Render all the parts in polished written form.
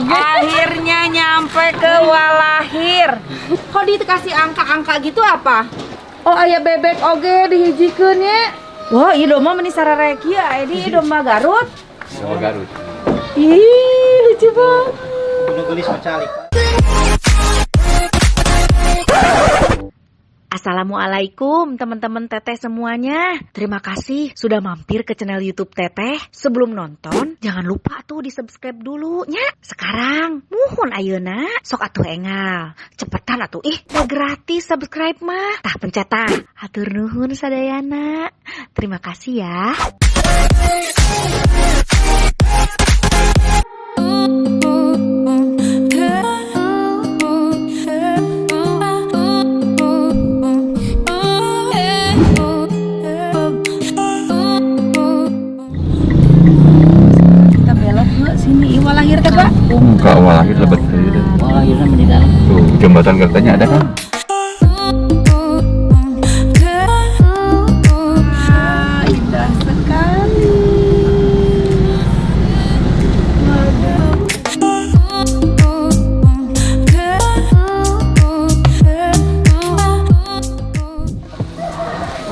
oge. Akhirnya nyampe ke Walahir. Kok dikasih angka-angka gitu apa? Oh aya bebek oge dihijikeun nya. Wah, ieu domba meni sararek ieu aya di domba Garut. Domba Garut. Ih, lucu banget. Gelis macalik. Assalamualaikum teman-teman Teteh semuanya. Terima kasih sudah mampir ke channel YouTube Teteh. Sebelum nonton, jangan lupa tuh di-subscribe dulu nya. Sekarang, muhun ayeuna sok atuh engal. Cepetan atuh gratis subscribe mah. Tah pencet tah. Hatur nuhun sadayana. Terima kasih ya. Sini Walahir teh Pak. Enggak, Walahir lebat tadi. Walahirna di dalam. Tuh, jembatan katanya ada kan? Indah sekali.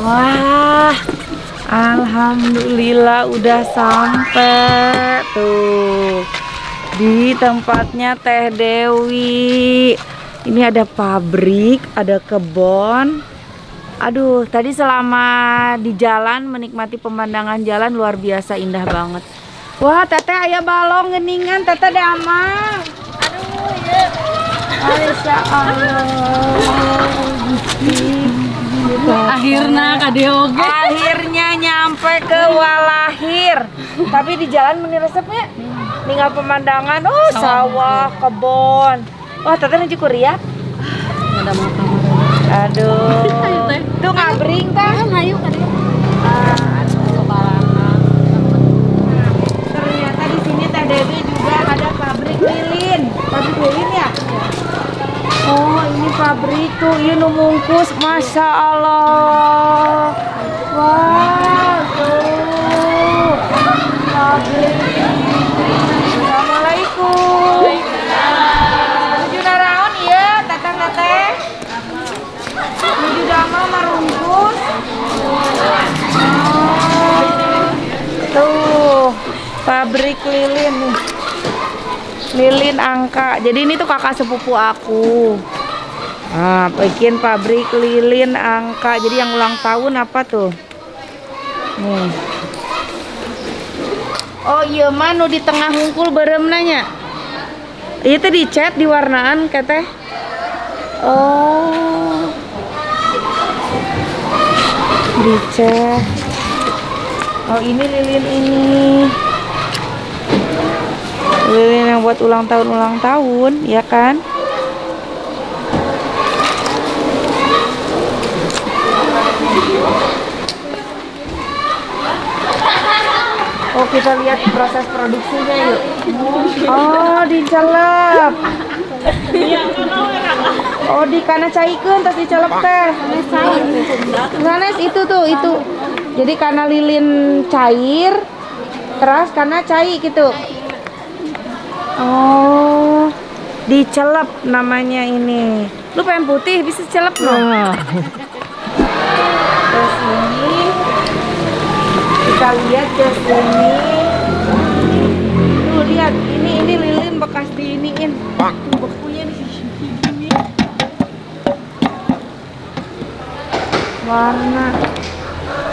Wah, alhamdulillah udah sampai tuh di tempatnya Teh Dewi. Ini ada pabrik, ada kebun. Aduh, tadi selama di jalan menikmati pemandangan jalan luar biasa indah banget. Wah, Teteh aya balong geningan, Teteh damang. Aduh, ya. Masya Allah. Akhirnya kade oge. Akhirnya nyampe ke Walahir. Tapi di jalan meni resepnya tinggal pemandangan, oh sawah, kebun. Wah, Teteh nu cukur ya. Ada makan. Aduh. Tuh ngabring tah. Hayu kade. Ternyata di sini Teh Dewi juga ada pabrik lilin. Pabrik lilin ya? Oh, ini pabrik tuh, ini nu mungkus, masya Allah. Wah, tuh pabrik. Assalamualaikum. Menuju naraon iya, teteh. Menuju damel marungkus. Tuh, pabrik lilin nih. Lilin angka. Jadi ini tuh kakak sepupu aku. Nah, bikin pabrik lilin angka. Jadi yang ulang tahun apa tuh? Nih. Oh iya mah nu di tengah hungkul berem nanya. Iya tuh dicat diwarnaan kateh. Oh. Dicat. Oh ini lilin ini. Lilin yang buat ulang tahun, ya kan? Oh, kita lihat proses produksinya yuk. Oh, dicelep. Oh, di kana caikeun terus dicelep teh. Sanes itu tuh, itu. Jadi karena lilin cair, terus karena cair gitu. Oh, dicelep namanya ini. Lu pengen putih bisa celep loh. Terus ini kita lihat ke sini. Tuh lihat, ini lilin bekas diiniin. Bekunya di sini. Warna.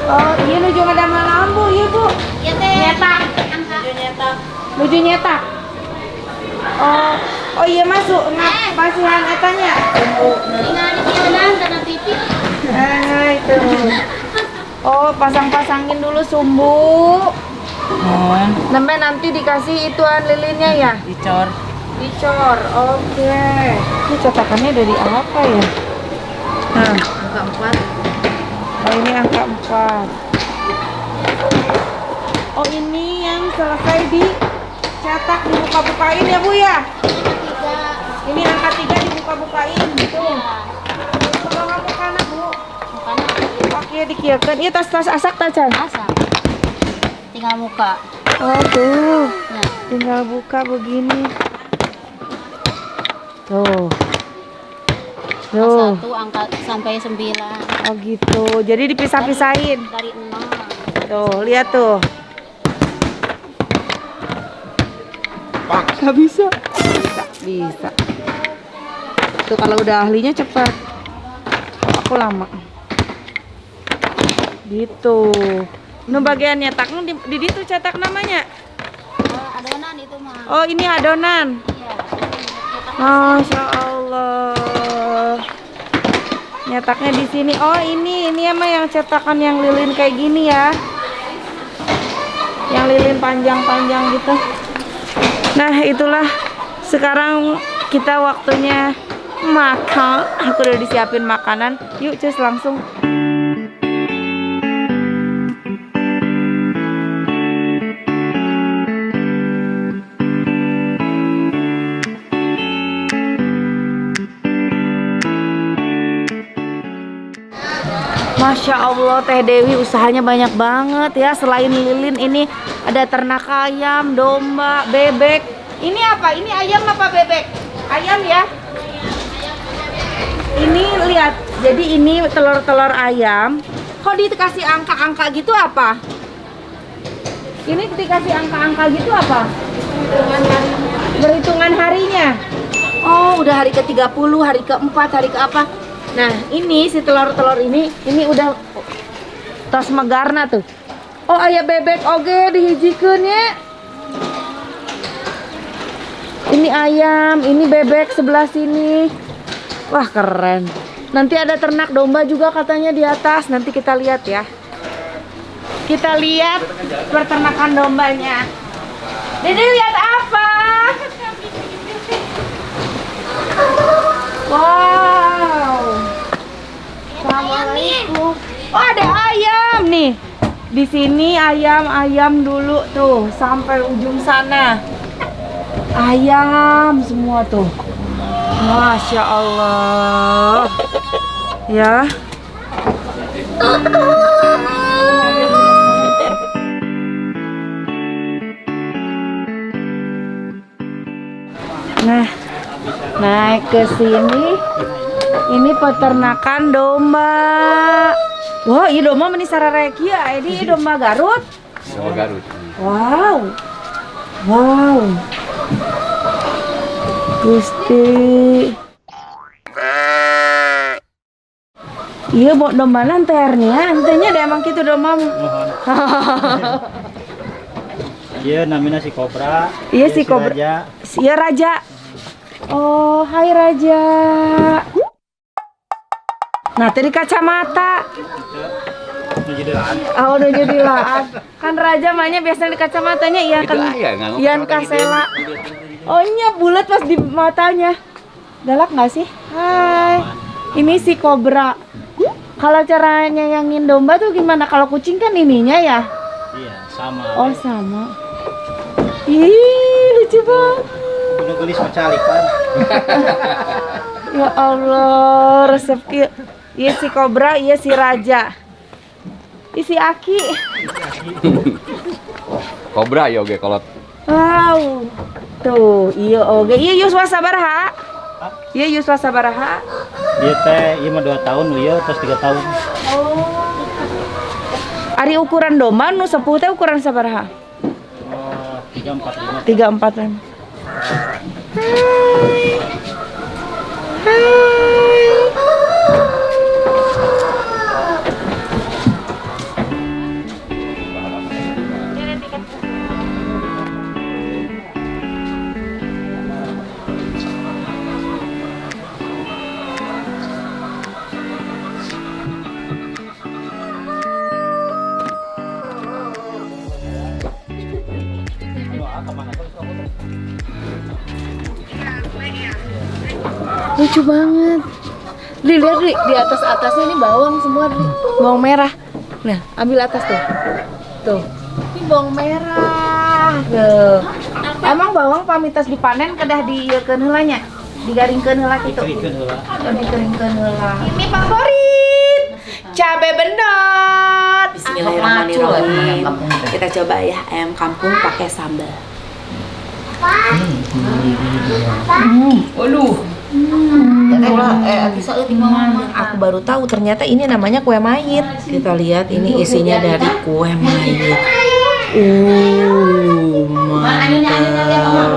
Oh, iya nu juga ada lampu, iya Bu. Iya teh. Nyetak. Nuju nyetak. Oh iya masuk pasihan etanya. Tinggal di kionan kana TV. Nah itu. Oh pasang-pasangin dulu sumbu. Sampai nanti dikasih ituan lilinnya ya. Dicor. Oke. Ini cetakannya dari apa ya? Nah, Angka 4. oh ini angka 4. Oh ini yang selesai dicetak dibuka-bukain ya Bu ya? Ini angka 3 dibuka-bukain gitu. Kalau nggak buka anak Bu. Oke dikieukeun. Ieu tas-tas asak tah Can? Asa. Tinggal muka. Oh tuh. Nah. Tinggal buka begini. Tuh. Tuh. 1 angka sampai 9. Oh gitu. Jadi dipisah-pisahin. Dari 0. Tuh, lihat tuh. Nggak bisa. Bisa. Tuh kalau udah ahlinya cepat. Aku lama. Gitu. Ini bagian nyetaknya di situ cetak namanya. Adonan itu mah. Oh, ini adonan. Iya. Masya Allah. Nyetaknya di sini. Oh, ini emang yang cetakan yang lilin kayak gini ya. Yang lilin panjang-panjang gitu. Nah, itulah sekarang kita waktunya makan. Aku udah disiapin makanan. Yuk, cus langsung. Masya Allah, Teh Dewi usahanya banyak banget ya. Selain lilin ini ada ternak ayam, domba, bebek. Ini apa? Ini ayam apa bebek? Ayam ya. Ini lihat. Jadi ini telur-telur ayam. Kok dikasih angka-angka gitu apa? Ini dikasih angka-angka gitu apa? Perhitungan harinya. Oh, udah hari ke-30, hari ke-4, hari ke apa? Nah, ini si telur-telur ini udah tos megarna tuh. Oh, aya bebek oge dihijikeun ya. Ini ayam, ini bebek sebelah sini. Wah, keren. Nanti ada ternak domba juga katanya di atas. Nanti kita lihat ya. Kita lihat peternakan dombanya. Dede lihat apa? Wow. Assalamualaikum. Oh, ada ayam nih. Di sini ayam dulu tuh sampai ujung sana. Ayam semua tuh. Masya Allah. Ya. Nah, naik ke sini. Ini peternakan domba. Wah, ini domba meni sarareki ya. Ini domba Garut. Domba Garut. Wow. Wow. Gusti. Iya, mau domba lanternya ya. Entenya ada emang gitu domba. Iya, namanya si Kobra. Iya, si Kobra. Raja. Iya, Raja. Oh, hai Raja. Nah, tadi kacamata. Oh, udah jadi laan. Kan Raja mainnya biasanya di kacamatanya iya kan. Ian Kasela. Oh, iya bulat pas di matanya. Galak nggak sih? Hai. Ini si Kobra. Kalau cara nyayangin domba tuh gimana? Kalau kucing kan ininya ya? Iya, sama. Oh, sama. Ih, lucu banget. Kudu gelis macalik kan. Ya Allah, resep ieu. Iya si Kobra, iya si Raja. Isi Aki. Kobra ya oge kolot. Wow. Tuh, iya oge. Iya Yuswa sabaraha? Iya Yuswa sabaraha? Iya teh, iya mah 2 tahun, iya terus 3 tahun. Oh. Ari ukuran domba nu sepuh teh ukuran sabaraha? Oh, 3, 4, 5. 3, 4-an. Hai. Lucu banget. Lihat di atas-atasnya ini bawang semua, bawang merah. Nah, ambil atas tuh. Tuh. Ini bawang merah. Tuh. Emang bawang pamitas dipanen kedah diekeun heula nya? Digaringkeun heula kitu. Dikeringkeun heula. Ini favorit. Cabe bendot. Bismillahirrahmanirrahim. Kita coba ya ayam kampung pakai sambal. Waduh. Teteh ulah bisa eueuh mama. Aku baru tahu ternyata ini namanya kue mayit. Kita lihat ini isinya dari kue mayit. Mantap.